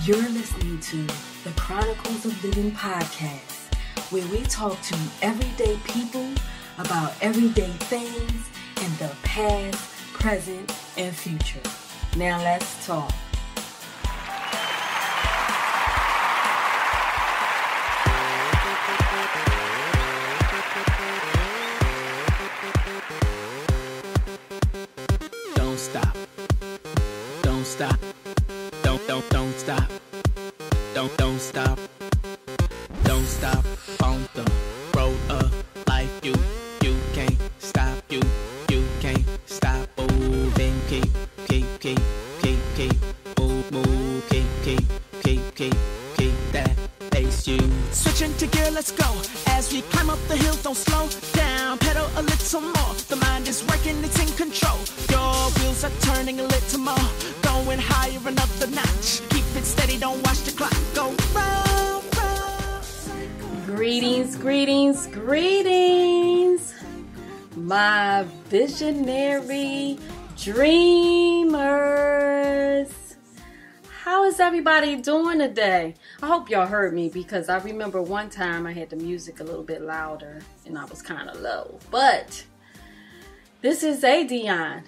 You're listening to the Chronicles of Living podcast, where we talk to everyday people about everyday things in the past, present, and future. Now let's talk. Don't stop. Don't stop. Don't stop. Don't stop. Don't stop on the road of life. You can't stop. You can't stop moving. Keep move. Keep that pace. You switching to gear. Let's go as we climb up the hill. Don't slow down. Pedal a little more. The mind is working. It's in control. Your wheels are turning a little more. Going higher another notch. Keep it steady. Don't watch the clock go round. Greetings, my visionary dreamers. How is everybody doing today? I hope y'all heard me, because I remember one time I had the music a little bit louder and I was kind of low. But this is Adionne.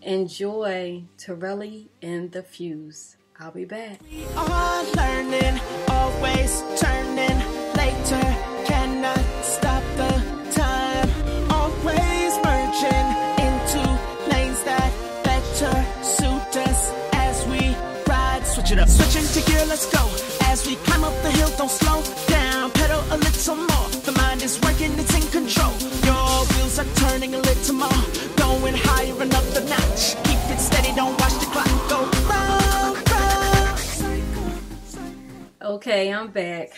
Enjoy Torelli and the Fuse. I'll be back. We are learning, always turning. Later, cannot stop the time. Always merging into lanes that better suit us as we ride. Switch it up. Switching to gear, let's go. As we climb up the hill, don't slow down. Pedal a little more. The mind is working, it's in control. Your wheels are turning a little more. Going higher another notch. Keep it steady, don't watch the clock go round. Okay, I'm back.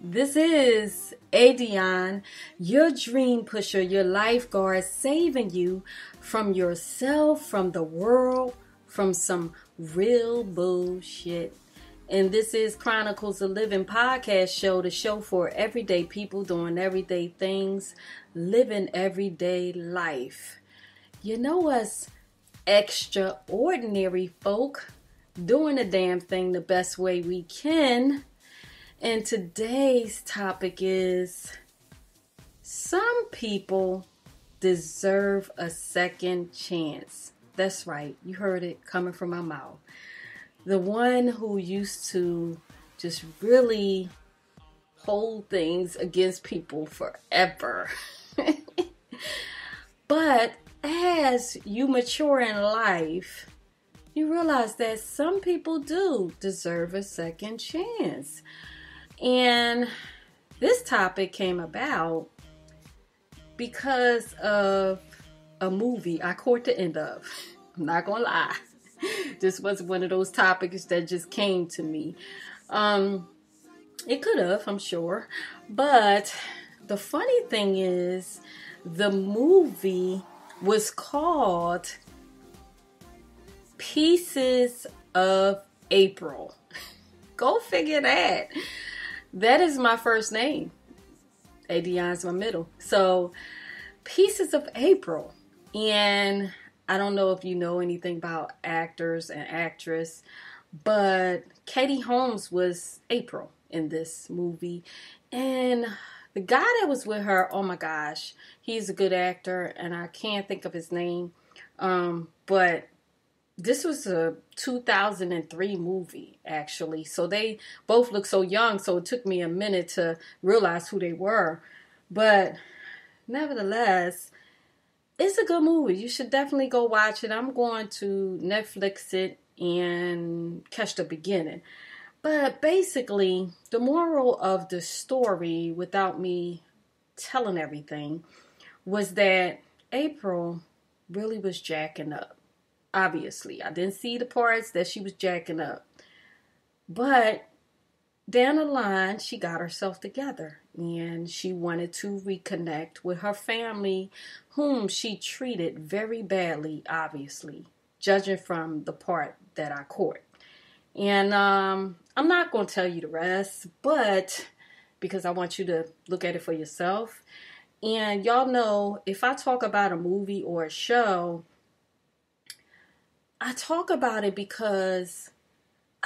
This is Adionne, your dream pusher, your lifeguard, saving you from yourself, from the world, from some real bullshit. And this is Chronicles-of-Livin-podcast show, the show for everyday people doing everyday things, living everyday life. You know us extraordinary folk doing the damn thing the best way we can. And today's topic is, some people deserve a second chance. That's right. You heard it coming from my mouth. The one who used to just really hold things against people forever. But as you mature in life, you realize that some people do deserve a second chance. And this topic came about because of a movie I caught the end of. I'm not gonna lie. This was one of those topics that just came to me. It could have, I'm sure. But the funny thing is, the movie was called Pieces of April. Go figure that. That is my first name. Adionne's my middle. So, Pieces of April. And I don't know if you know anything about actors and actress, but Katie Holmes was April in this movie. And the guy that was with her, oh my gosh, he's a good actor, and I can't think of his name. But this was a 2003 movie, actually. So they both look so young, so it took me a minute to realize who they were. But nevertheless, it's a good movie. You should definitely go watch it. I'm going to Netflix it and catch the beginning. But basically, the moral of the story, without me telling everything, was that April really was jacking up. Obviously, I didn't see the parts that she was jacking up. But down the line, she got herself together. And she wanted to reconnect with her family, whom she treated very badly, obviously, judging from the part that I caught. And I'm not going to tell you the rest, but because I want you to look at it for yourself. And y'all know, if I talk about a movie or a show, I talk about it because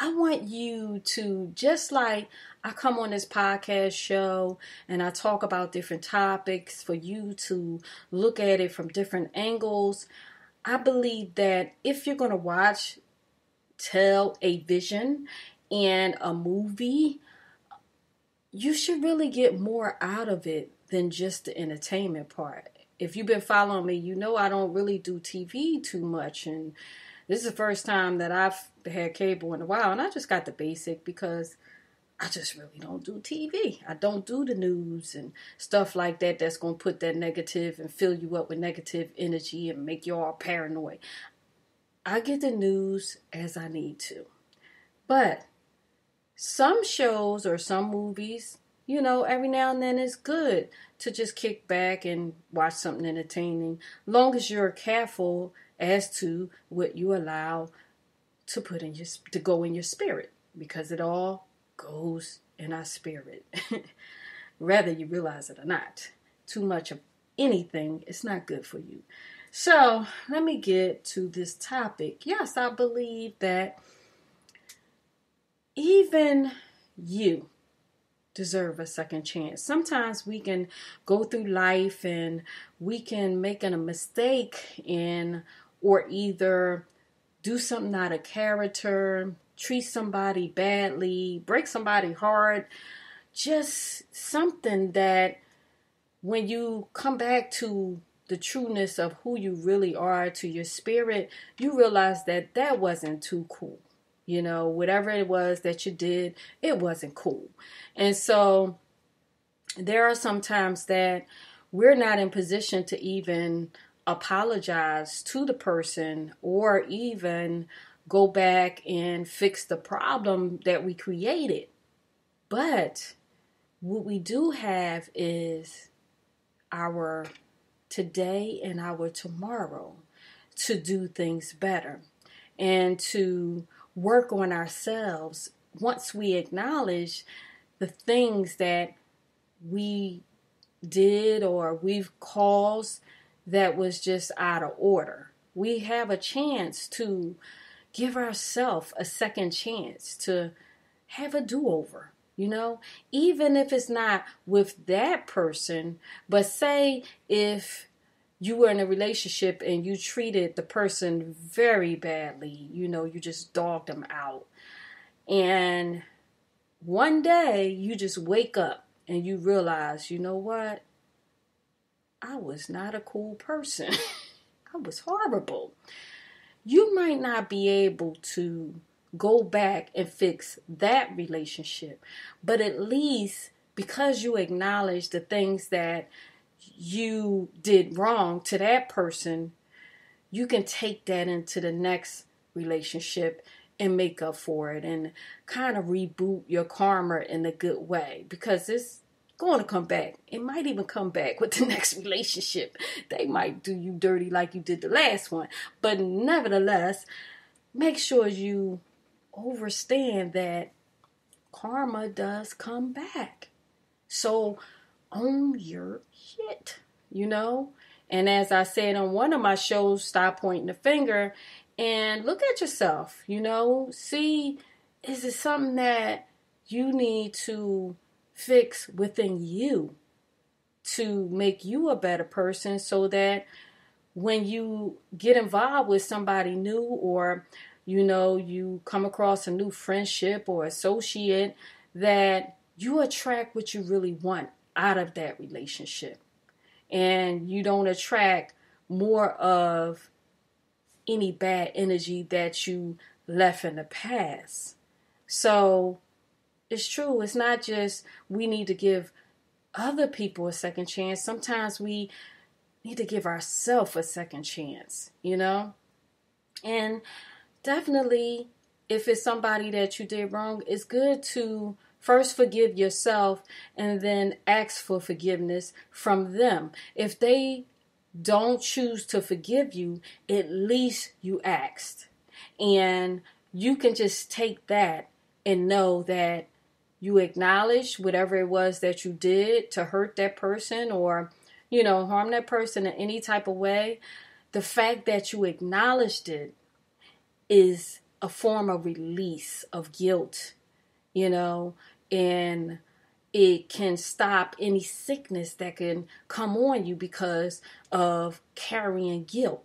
I want you to, just like I come on this podcast show and I talk about different topics for you to look at it from different angles. I believe that if you're going to tell a vision in a movie, you should really get more out of it than just the entertainment part. If you've been following me, you know I don't really do TV too much, and this is the first time that I've had cable in a while, and I just got the basic because I just really don't do TV. I don't do the news and stuff like that that's going to put that negative and fill you up with negative energy and make you all paranoid. I get the news as I need to. But some shows or some movies, you know, every now and then it's good to just kick back and watch something entertaining, long as you're careful as to what you allow to go in your spirit, because it all goes in our spirit, whether you realize it or not. Too much of anything is not good for you. So let me get to this topic. Yes, I believe that even you deserve a second chance. Sometimes we can go through life and we can make a mistake or either do something out of character, treat somebody badly, break somebody heart, just something that when you come back to the trueness of who you really are, to your spirit, you realize that that wasn't too cool. You know, whatever it was that you did, it wasn't cool. And so there are some times that we're not in position to even apologize to the person or even go back and fix the problem that we created. But what we do have is our today and our tomorrow to do things better and to work on ourselves once we acknowledge the things that we did or we've caused that was just out of order. We have a chance to give ourselves a second chance to have a do-over, you know, even if it's not with that person. But say if you were in a relationship and you treated the person very badly, you know, you just dogged them out. And one day you just wake up and you realize, you know what? I was not a cool person. I was horrible. You might not be able to go back and fix that relationship, but at least because you acknowledge the things that you did wrong to that person, you can take that into the next relationship and make up for it and kind of reboot your karma in a good way, because it's going to come back. It might even come back with the next relationship. They might do you dirty like you did the last one. But nevertheless, make sure you understand that karma does come back. So own your shit, you know? And as I said on one of my shows, stop pointing the finger and look at yourself, you know? See, is it something that you need to fix within you to make you a better person, so that when you get involved with somebody new, or you know, you come across a new friendship or associate, that you attract what you really want out of that relationship, and you don't attract more of any bad energy that you left in the past. So it's true. It's not just we need to give other people a second chance. Sometimes we need to give ourselves a second chance, you know? And definitely, if it's somebody that you did wrong, it's good to first forgive yourself and then ask for forgiveness from them. If they don't choose to forgive you, at least you asked. And you can just take that and know that you acknowledged whatever it was that you did to hurt that person or, you know, harm that person in any type of way. The fact that you acknowledged it is a form of release of guilt, and it can stop any sickness that can come on you because of carrying guilt.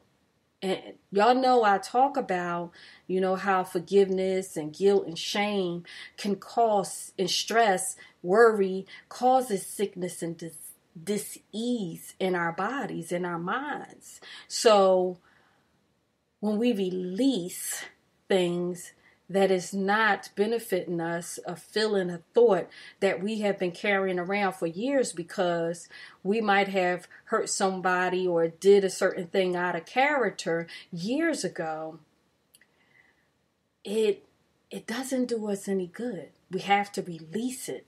And y'all know I talk about, how forgiveness and guilt and shame can cause, and stress, worry, causes sickness and dis-ease in our bodies, in our minds. So when we release things that is not benefiting us, a feeling, a thought that we have been carrying around for years because we might have hurt somebody or did a certain thing out of character years ago, it doesn't do us any good. We have to release it,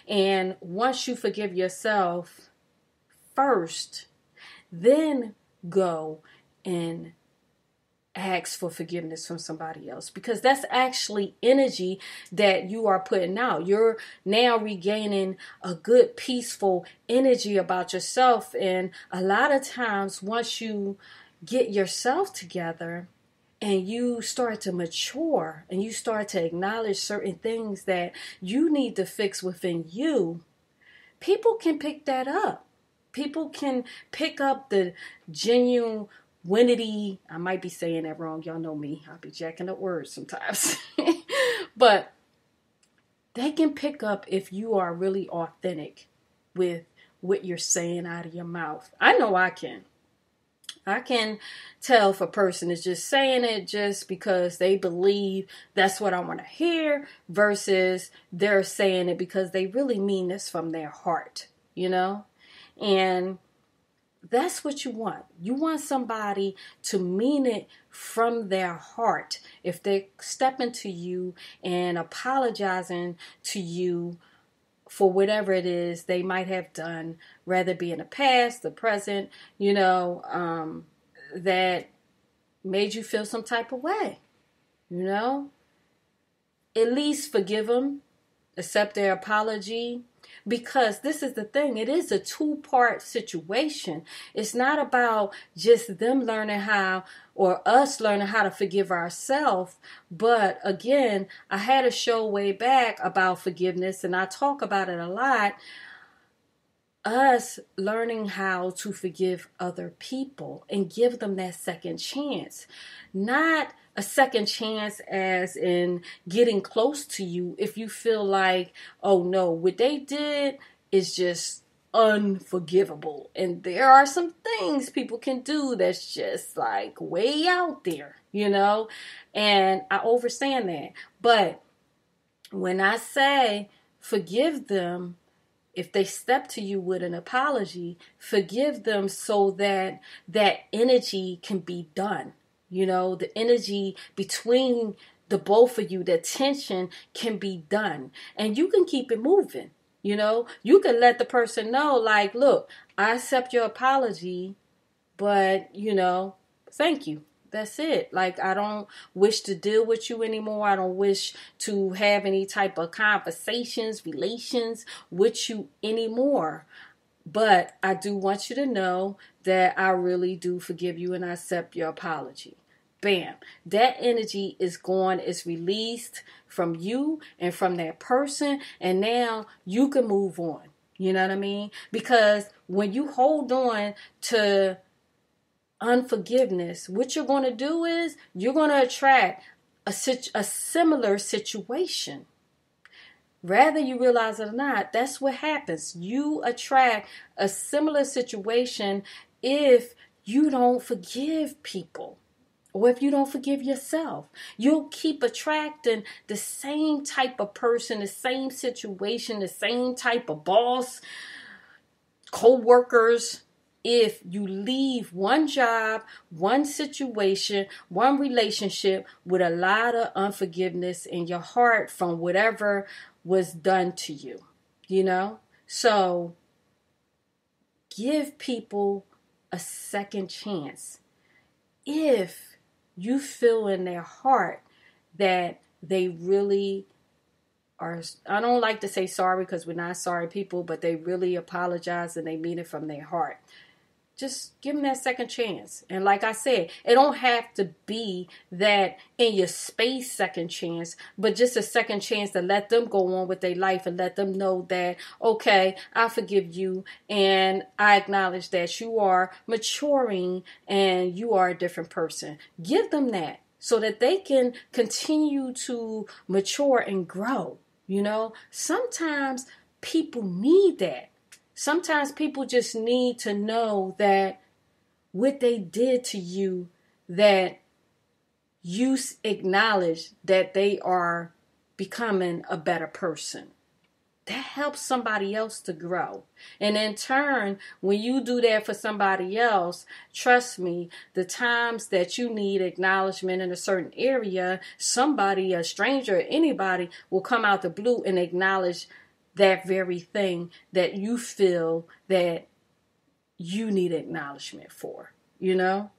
And once you forgive yourself first, then go and ask for forgiveness from somebody else, because that's actually energy that you are putting out. You're now regaining a good, peaceful energy about yourself. And a lot of times, once you get yourself together and you start to mature and you start to acknowledge certain things that you need to fix within you, people can pick that up. People can pick up the genuine I might be saying that wrong. Y'all know me. I'll be jacking up words sometimes. But they can pick up if you are really authentic with what you're saying out of your mouth. I know I can. I can tell if a person is just saying it just because they believe that's what I want to hear versus they're saying it because they really mean this from their heart, And that's what you want. You want somebody to mean it from their heart. If they're stepping to you and apologizing to you for whatever it is they might have done, whether it be in the past, the present, that made you feel some type of way, at least forgive them, accept their apology. Because this is the thing, it is a two-part situation. It's not about just them learning how or us learning how to forgive ourselves. But again, I had a show way back about forgiveness and I talk about it a lot. Us learning how to forgive other people and give them that second chance. Not a second chance as in getting close to you if you feel like, oh no, what they did is just unforgivable. And there are some things people can do that's just like way out there, and I understand that. But when I say forgive them, if they step to you with an apology, forgive them so that that energy can be done. The energy between the both of you, the tension can be done. And you can keep it moving. You can let the person know, like, look, I accept your apology, but, thank you. That's it. Like, I don't wish to deal with you anymore. I don't wish to have any type of conversations, relations with you anymore. But I do want you to know that I really do forgive you and I accept your apology. Bam. That energy is gone. It's released from you and from that person. And now you can move on. You know what I mean? Because when you hold on to unforgiveness, what you're going to do is you're going to attract a similar situation. Whether you realize it or not, that's what happens. You attract a similar situation if you don't forgive people. Or if you don't forgive yourself, you'll keep attracting the same type of person, the same situation, the same type of boss, co-workers. If you leave one job, one situation, one relationship with a lot of unforgiveness in your heart from whatever was done to you, So give people a second chance. If you feel in their heart that they really are, I don't like to say sorry because we're not sorry people, but they really apologize and they mean it from their heart. just give them that second chance. And like I said, it don't have to be that in your space second chance, but just a second chance to let them go on with their life and let them know that, okay, I forgive you and I acknowledge that you are maturing and you are a different person. Give them that so that they can continue to mature and grow. You know, sometimes people need that. Sometimes people just need to know that what they did to you, that you acknowledge that they are becoming a better person. That helps somebody else to grow. And in turn, when you do that for somebody else, trust me, the times that you need acknowledgement in a certain area, somebody, a stranger, anybody will come out the blue and acknowledge that very thing that you feel that you need acknowledgement for, you know?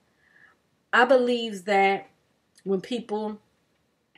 I believe that when people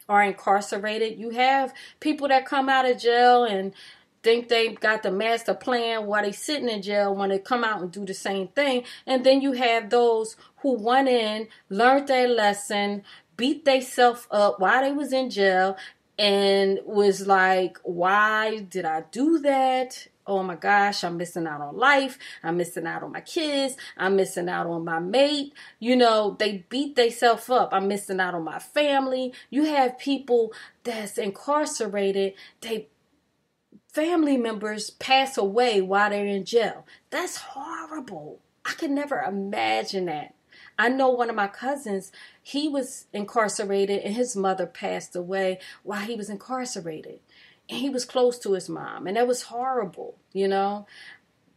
are incarcerated, you have people that come out of jail and think they got the master plan while they sitting in jail when they come out and do the same thing. And then you have those who went in, learned their lesson, beat themselves up while they was in jail, and was like, why did I do that? Oh my gosh, I'm missing out on life. I'm missing out on my kids. I'm missing out on my mate. You know, they beat themselves up. I'm missing out on my family. You have people that's incarcerated. Family members pass away while they're in jail. That's horrible. I could never imagine that. I know one of my cousins, he was incarcerated and his mother passed away while he was incarcerated. And he was close to his mom. And that was horrible, you know.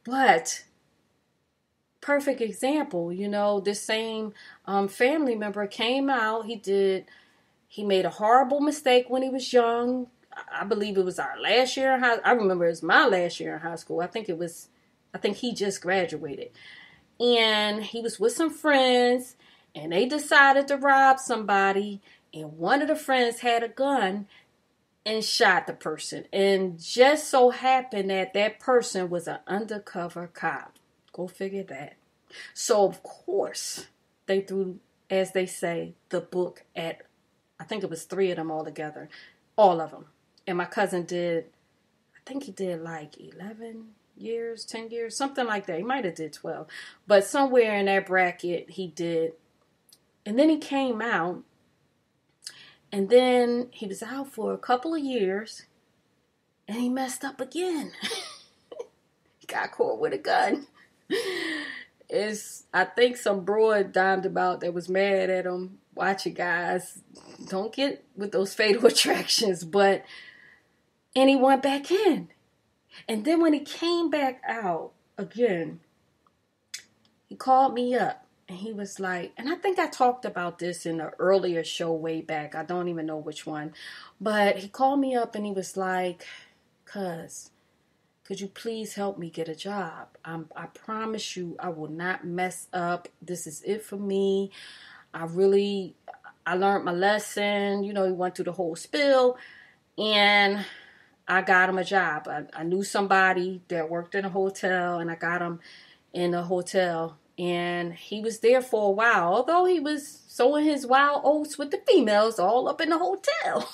But, perfect example, you know, this same family member came out. He made a horrible mistake when he was young. I believe it was our last year in high school. I remember it was my last year in high school. I think he just graduated. And he was with some friends, and they decided to rob somebody, and one of the friends had a gun and shot the person. And just so happened that that person was an undercover cop. Go figure that. So, of course, they threw, as they say, the book at, I think it was 3 of them all together. All of them. And my cousin did, I think he did like 11 years, 10 years, something like that. He might have did 12. But somewhere in that bracket, he did. And then he came out. And then he was out for a couple of years. And he messed up again. He got caught with a gun. I think some broad dimed about that was mad at him. Watch it, guys. Don't get with those fatal attractions. And he went back in. And then when he came back out again, he called me up. And he was like, and I think I talked about this in an earlier show way back. I don't even know which one. But he called me up and he was like, cuz, could you please help me get a job? I promise you I will not mess up. This is it for me. I learned my lesson. You know, he went through the whole spiel. And I got him a job. I knew somebody that worked in a hotel, and I got him in a hotel. And he was there for a while, although he was sowing his wild oats with the females all up in the hotel.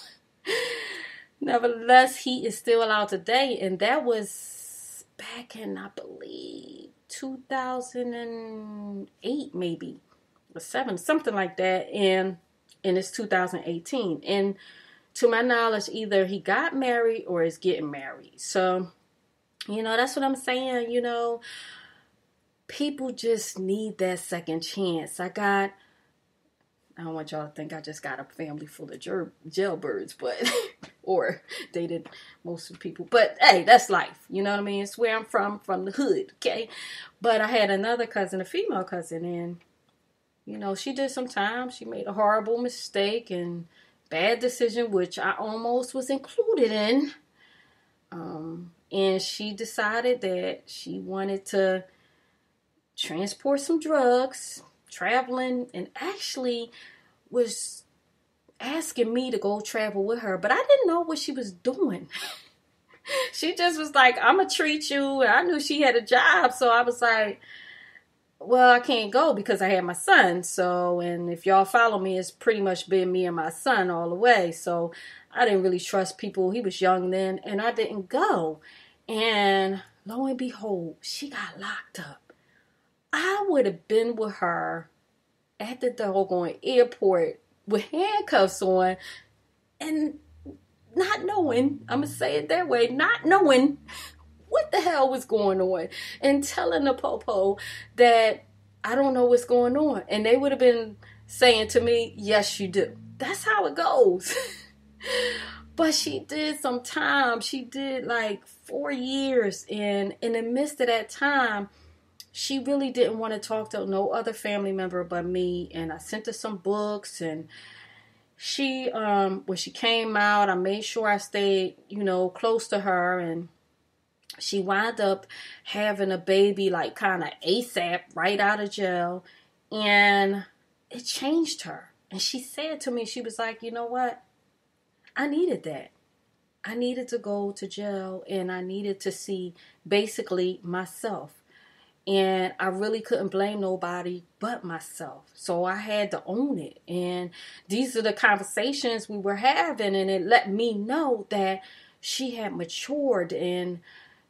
Nevertheless, he is still out today, and that was back in, I believe, 2008 maybe, or 7, something like that, and it's 2018. And to my knowledge, either he got married or is getting married. So, you know, that's what I'm saying, you know. People just need that second chance. I don't want y'all to think I just got a family full of jailbirds, but, or dated most of the people. But, hey, that's life. You know what I mean? It's where I'm from the hood, okay? But I had another cousin, a female cousin, and, you know, she did some time. She made a horrible mistake and bad decision, which I almost was included in. And she decided that she wanted to transport some drugs, traveling, and actually was asking me to go travel with her. But I didn't know what she was doing. She just was like, I'm going to treat you. I knew she had a job. So I was like, well, I can't go because I had my son. So, and if y'all follow me, it's pretty much been me and my son all the way. So I didn't really trust people. He was young then, and I didn't go. And lo and behold, she got locked up. I would have been with her at the doggone airport with handcuffs on and not knowing, I'm going to say it that way, not knowing what the hell was going on and telling the popo that I don't know what's going on. And they would have been saying to me, yes, you do. That's how it goes. But she did some time. She did like 4 years. And in the midst of that time, she really didn't want to talk to no other family member but me. And I sent her some books, and she, when she came out, I made sure I stayed, close to her, and she wound up having a baby like kind of ASAP right out of jail, and it changed her. And she said to me, she was like, you know what? I needed that. I needed to go to jail, and I needed to see basically myself. And I really couldn't blame nobody but myself. So I had to own it. And these are the conversations we were having, and it let me know that she had matured and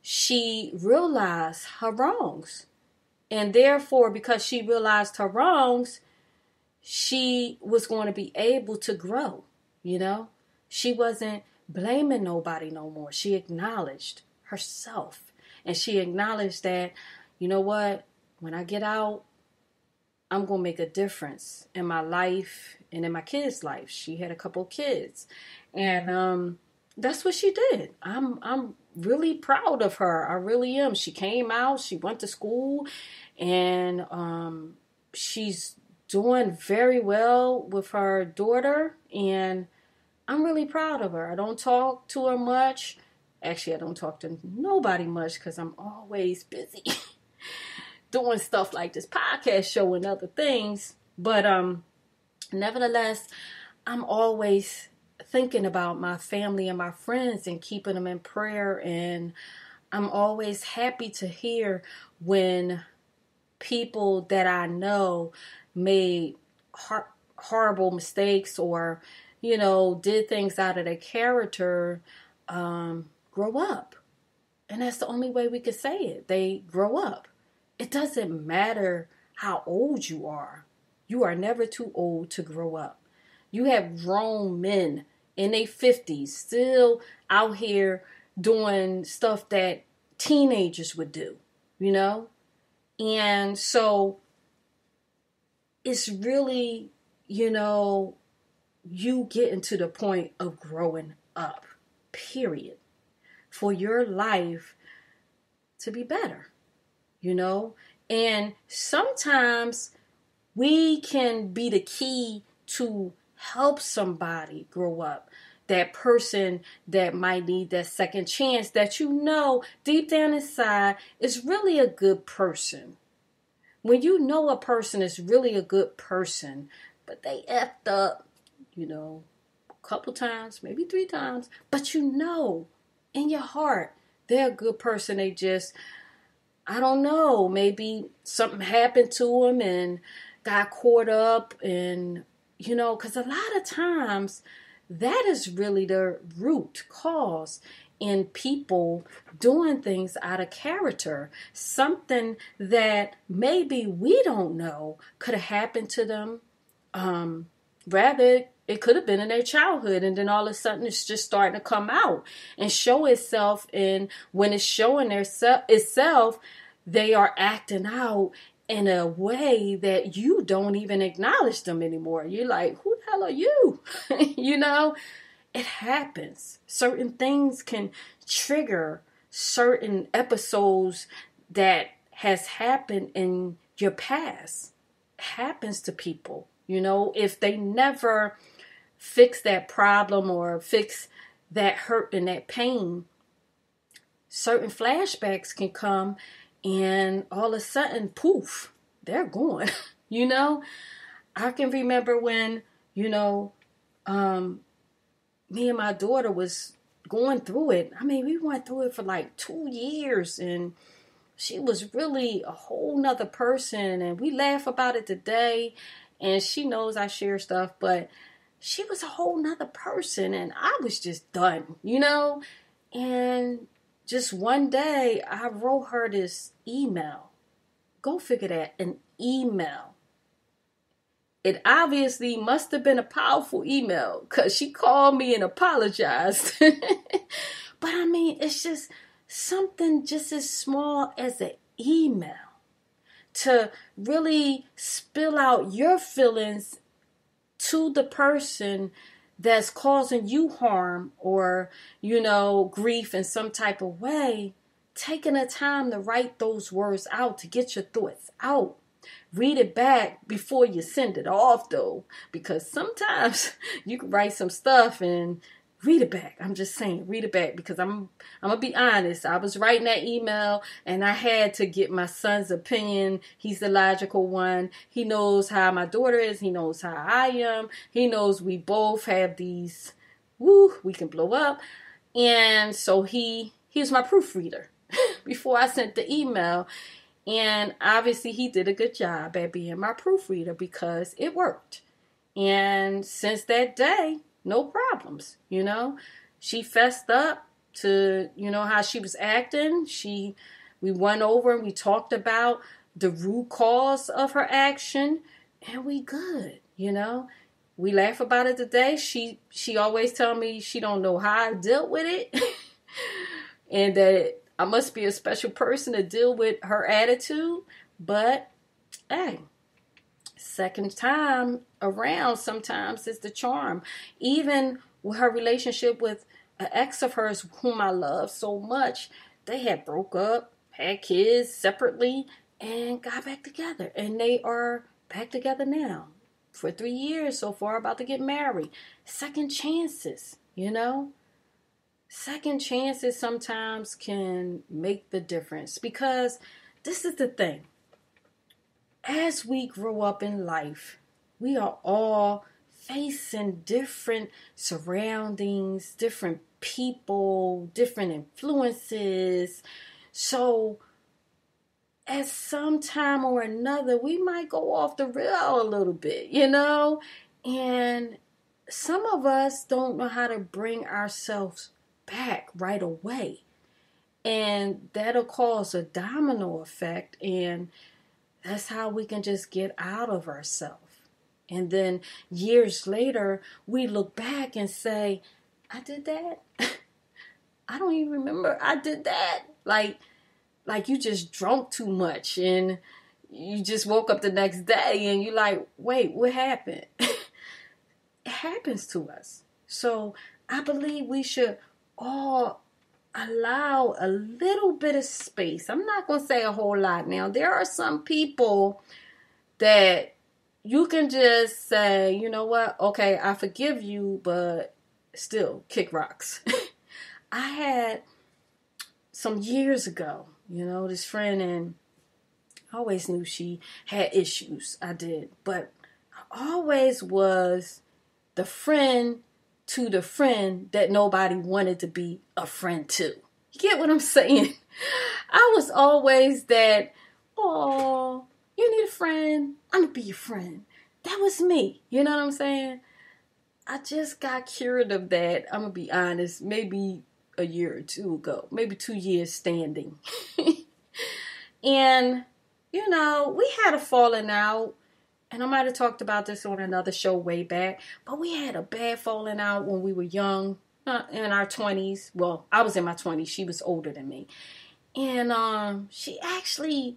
she realized her wrongs. And therefore, because she realized her wrongs, she was going to be able to grow, She wasn't blaming nobody no more. She acknowledged herself. And she acknowledged that, you know what, when I get out, I'm going to make a difference in my life and in my kids' life. She had a couple of kids. And that's what she did. I'm really proud of her. I really am. She came out, she went to school, and she's doing very well with her daughter, and I'm really proud of her. I don't talk to her much. Actually, I don't talk to nobody much because I'm always busy doing stuff like this podcast show and other things. But nevertheless, I'm always thinking about my family and my friends and keeping them in prayer. And I'm always happy to hear when people that I know made horrible mistakes or, did things out of their character, grow up. And that's the only way we could say it. They grow up. It doesn't matter how old you are. You are never too old to grow up. You have grown men in their 50s still out here doing stuff that teenagers would do, And so it's really, you getting to the point of growing up, period, for your life to be better, And sometimes we can be the key to help somebody grow up. That person that might need that second chance that deep down inside is really a good person. When a person is really a good person, but they effed up, a couple times, maybe 3 times, but in your heart, they're a good person. They just, I don't know, maybe something happened to them and got caught up and, because a lot of times that is really the root cause in people doing things out of character. Something that maybe we don't know could have happened to them. Rather, it could have been in their childhood, and then all of a sudden it's just starting to come out and show itself. And when it's showing itself, they are acting out in a way that you don't even acknowledge them anymore. You're like, who the hell are you? It happens. Certain things can trigger certain episodes that has happened in your past. It happens to people, if they never fix that problem or fix that hurt and that pain, certain flashbacks can come. And all of a sudden, poof, they're gone. I can remember when, me and my daughter was going through it. I mean, we went through it for like 2 years. And she was really a whole nother person, and we laugh about it today, and she knows I share stuff, but she was a whole nother person, and I was just done, and just one day I wrote her this email. Go figure that, an email. It obviously must have been a powerful email because she called me and apologized. But I mean, it's just something just as small as an email to really spill out your feelings to the person that's causing you harm or, grief in some type of way. Taking the time to write those words out, to get your thoughts out. Read it back before you send it off, though, because sometimes you can write some stuff and read it back. I'm just saying, read it back, because I'm gonna be honest. I was writing that email and I had to get my son's opinion. He's the logical one. He knows how my daughter is. He knows how I am. He knows we both have these, we can blow up. And so he was my proofreader before I sent the email. And obviously he did a good job at being my proofreader because it worked. And since that day, no problems, She fessed up to, how she was acting. We went over and we talked about the root cause of her action, and we good, We laugh about it today. She always tell me she don't know how I dealt with it. And that I must be a special person to deal with her attitude. But, hey, second time around sometimes is the charm. Even with her relationship with an ex of hers whom I love so much, they had broke up, had kids separately, and got back together. And they are back together now for 3 years so far, about to get married. Second chances, Second chances sometimes can make the difference, because this is the thing. As we grow up in life, we are all facing different surroundings, different people, different influences. So at some time or another, we might go off the rail a little bit, and some of us don't know how to bring ourselves back right away, and that'll cause a domino effect, and that's how we can just get out of ourselves. And then years later we look back and say, I did that. I don't even remember I did that. Like you just drunk too much and you just woke up the next day and you're like, wait, what happened? It happens to us. So I believe we should all allow a little bit of space. I'm not going to say a whole lot now. There are some people that you can just say, you know what? Okay, I forgive you, but still kick rocks. I had some years ago, this friend, and I always knew she had issues. I did. But I always was the friend to the friend that nobody wanted to be a friend to. You get what I'm saying? I was always that, oh, you need a friend? I'm going to be your friend. That was me. You know what I'm saying? I just got cured of that. I'm going to be honest. Maybe a year or two ago. Maybe 2 years standing. And, we had a falling out. And I might have talked about this on another show way back. But we had a bad falling out when we were young. In our 20s. Well, I was in my 20s. She was older than me. And she actually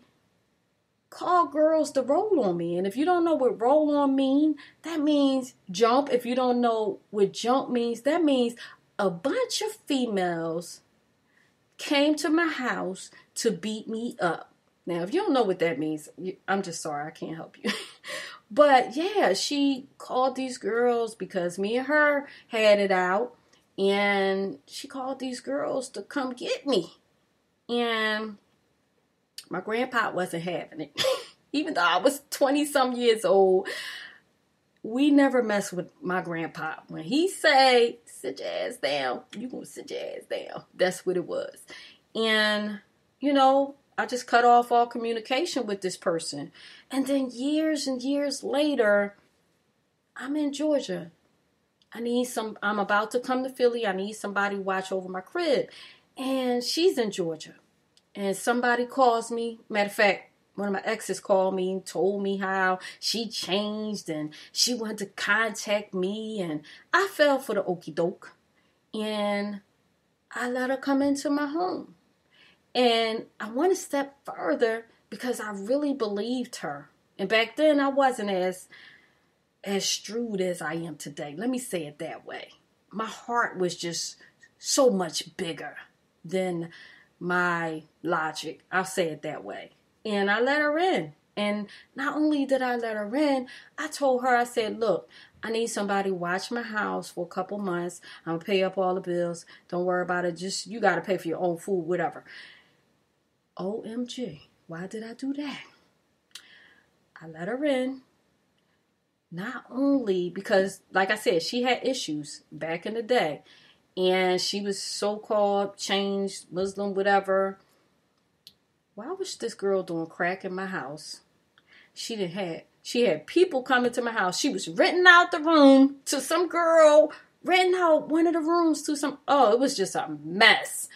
called girls to roll on me. And if you don't know what roll on mean, that means jump. If you don't know what jump means, that means a bunch of females came to my house to beat me up. Now, if you don't know what that means, I'm just sorry. I can't help you. But yeah, she called these girls because me and her had it out. And she called these girls to come get me. And my grandpa wasn't having it. Even though I was 20-some years old, we never messed with my grandpa. When he say, sit your ass down, you gonna sit your ass down. That's what it was. And, I just cut off all communication with this person. And then years and years later, I'm in Georgia. I'm about to come to Philly. I need somebody to watch over my crib. And she's in Georgia. And somebody calls me. Matter of fact, one of my exes called me and told me how she changed and she wanted to contact me. And I fell for the okie doke. And I let her come into my home. And I went a step further because I really believed her. And back then I wasn't as shrewd as I am today. Let me say it that way. My heart was just so much bigger than my logic. I'll say it that way. And I let her in. And not only did I let her in, I told her, I said, look, I need somebody to watch my house for a couple months. I'm going to pay up all the bills. Don't worry about it. Just, you got to pay for your own food, whatever. OMG. Why did I do that? I let her in. Not only because, like I said, she had issues back in the day. And she was so-called changed, Muslim, whatever. Why was this girl doing crack in my house? She had people coming to my house. She was renting out the room to some girl, renting out one of the rooms to it was just a mess.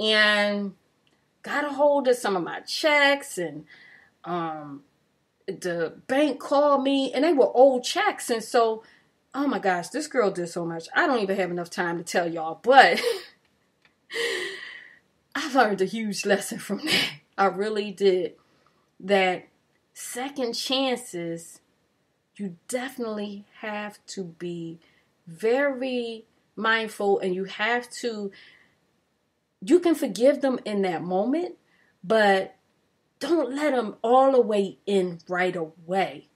And got a hold of some of my checks, and the bank called me, and they were old checks. And so, oh my gosh, this girl did so much. I don't even have enough time to tell y'all, but I learned a huge lesson from that. I really did. That second chances, you definitely have to be very mindful, and you can forgive them in that moment, but don't let them all the way in right away.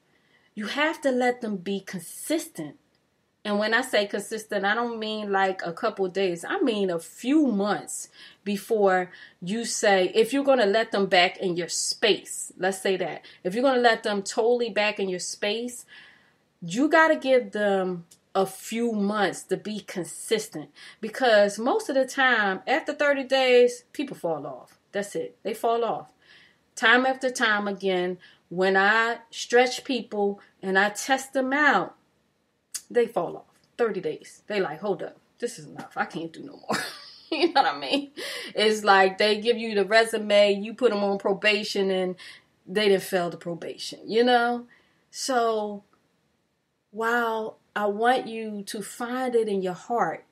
You have to let them be consistent. And when I say consistent, I don't mean like a couple of days. I mean a few months before you say, if you're going to let them back in your space, let's say that. If you're going to let them totally back in your space, you got to give them a few months to be consistent. Because most of the time, after 30 days, people fall off. That's it. They fall off. Time after time again, when I stretch people and I test them out, they fall off. 30 days. They like, hold up. This is enough. I can't do no more. You know what I mean? It's like they give you the resume, you put them on probation, and they didn't fail the probation, you know? So while I want you to find it in your heart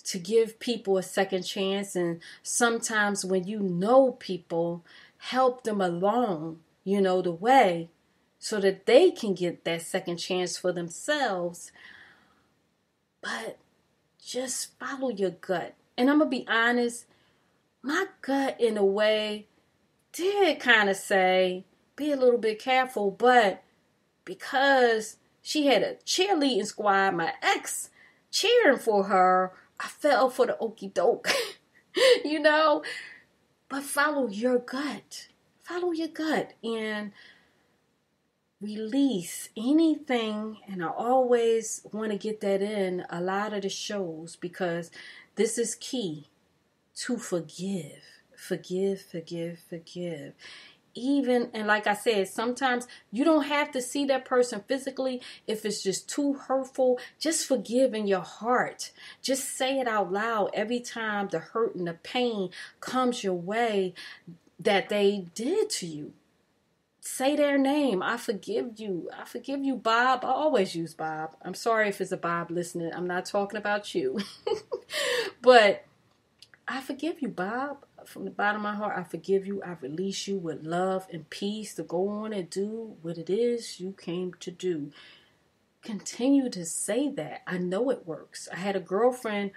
to give people a second chance, and sometimes when you know people, help them along, the way, so that they can get that second chance for themselves. But just follow your gut. And I'm going to be honest, my gut in a way did kind of say, be a little bit careful. But because she had a cheerleading squad, my ex cheering for her, I fell for the okie doke, But follow your gut. Follow your gut and release anything. And I always want to get that in a lot of the shows, because this is key to forgive. Forgive, forgive, forgive. Even, and like I said, sometimes you don't have to see that person physically. If it's just too hurtful, just forgive in your heart. Just say it out loud every time the hurt and the pain comes your way that they did to you. Say their name. I forgive you. I forgive you, Bob. I always use Bob. I'm sorry if it's a Bob listening. I'm not talking about you. But I forgive you, Bob. From the bottom of my heart, I forgive you. I release you with love and peace to go on and do what it is you came to do. Continue to say that. I know it works. I had a girlfriend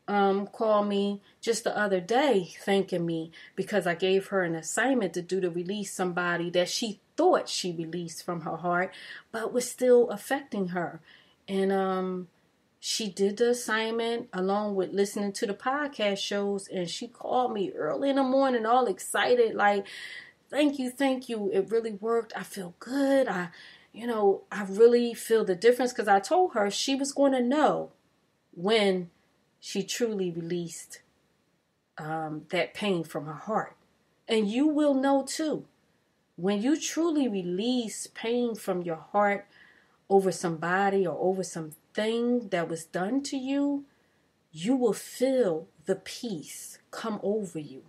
call me just the other day thanking me because I gave her an assignment to release somebody that she thought she released from her heart, but was still affecting her. And she did the assignment along with listening to the podcast shows, and she called me early in the morning all excited, like, thank you. It really worked. I feel good. I really feel the difference, because I told her she was going to know when she truly released that pain from her heart. And you will know too. When you truly release pain from your heart over somebody or over something that was done to you, you will feel the peace come over you.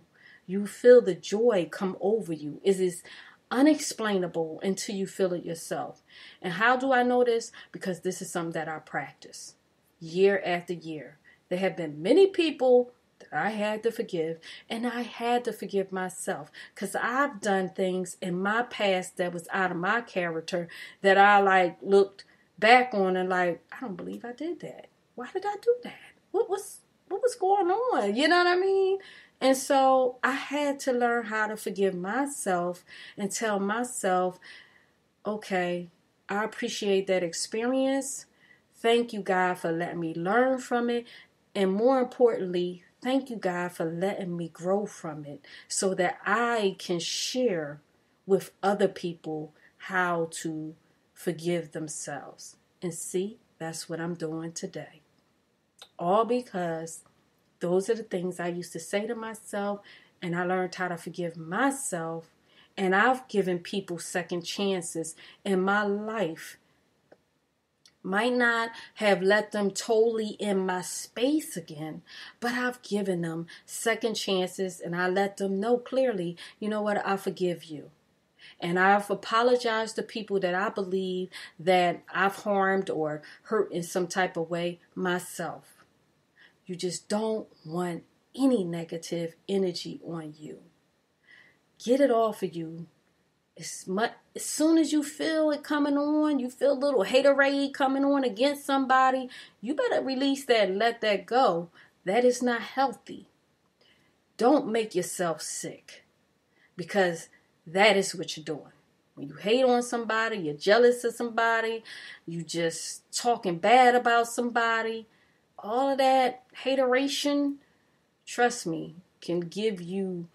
You feel the joy come over you. It is unexplainable until you feel it yourself. And how do I know this? Because this is something that I practice year after year. There have been many people that I had to forgive, and I had to forgive myself because I've done things in my past that was out of my character that I looked back on and I don't believe I did that. Why did I do that? What was going on? You know what I mean? And so I had to learn how to forgive myself and tell myself, okay, I appreciate that experience. Thank you, God, for letting me learn from it. And more importantly, thank you, God, for letting me grow from it so that I can share with other people how to forgive themselves. And see, that's what I'm doing today. All because those are the things I used to say to myself, and I learned how to forgive myself, and I've given people second chances in my life. Might not have let them totally in my space again, but I've given them second chances, and I let them know clearly, you know what, I forgive you. And I've apologized to people that I believe that I've harmed or hurt in some type of way myself. You just don't want any negative energy on you. Get it off of you. As soon as you feel it coming on, you feel a little haterade coming on against somebody, you better release that and let that go. That is not healthy. Don't make yourself sick, because that is what you're doing. When you hate on somebody, you're jealous of somebody, you just talking bad about somebody, all of that hateration, trust me, can give you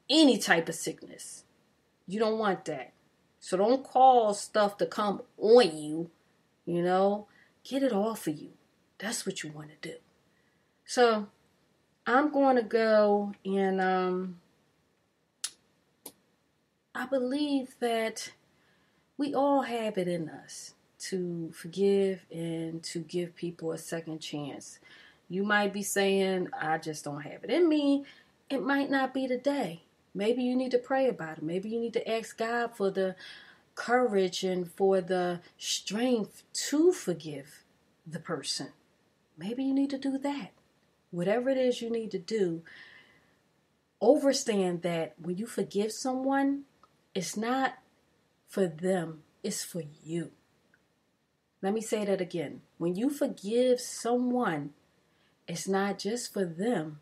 any type of sickness. You don't want that. So don't cause stuff to come on you, Get it off of you. That's what you want to do. So I'm going to go and I believe that we all have it in us to forgive and to give people a second chance. You might be saying, I just don't have it in me. It might not be today. Maybe you need to pray about it. Maybe you need to ask God for the courage and for the strength to forgive the person. Maybe you need to do that. Whatever it is you need to do, understand that when you forgive someone, it's not for them, it's for you. Let me say that again. When you forgive someone, it's not just for them.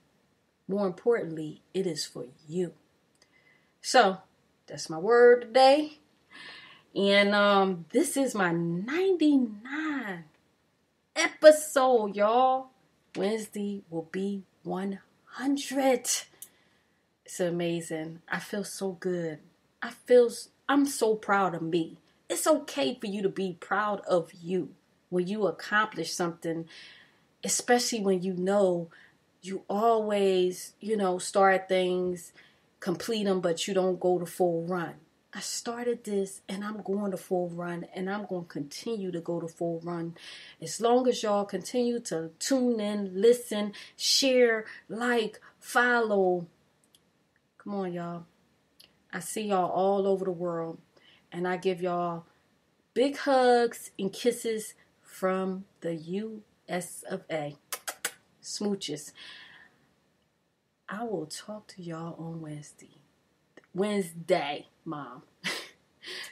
More importantly, it is for you. So, that's my word today. And this is my 99th episode, y'all. Wednesday will be 100. It's amazing. I feel so good. I'm so proud of me. It's okay for you to be proud of you when you accomplish something, especially when you always, start things, complete them, but you don't go the full run. I started this and I'm going to full run, and I'm going to continue to go to full run. As long as y'all continue to tune in, listen, share, like, follow. Come on, y'all. I see y'all all over the world, and I give y'all big hugs and kisses from the US of A. Smooches. I will talk to y'all on Wednesday, Mom.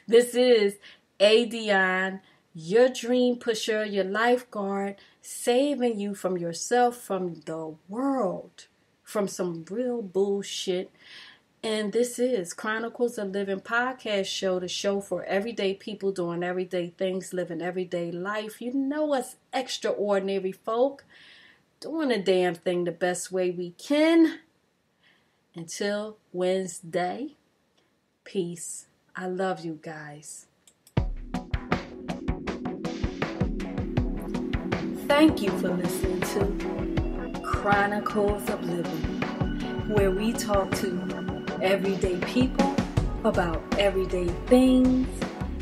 This is Adionne, your dream pusher, your lifeguard, saving you from yourself, from the world, from some real bullshit. And this is Chronicles of Living podcast show, the show for everyday people doing everyday things, living everyday life. You know us extraordinary folk, doing a damn thing the best way we can. Until Wednesday, peace. I love you guys. Thank you for listening to Chronicles of Living, where we talk to everyday people about everyday things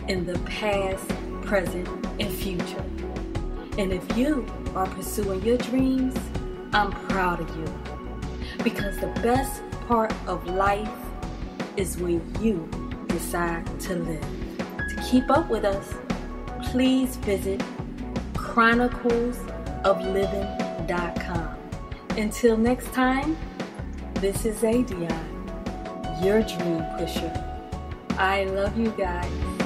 in the past, present, and future. And if you are pursuing your dreams, I'm proud of you. Because the best part of life is when you decide to live. To keep up with us, please visit chronicles-of-livin-podcast. Until next time, this is Adionne, your dream pusher. I love you guys.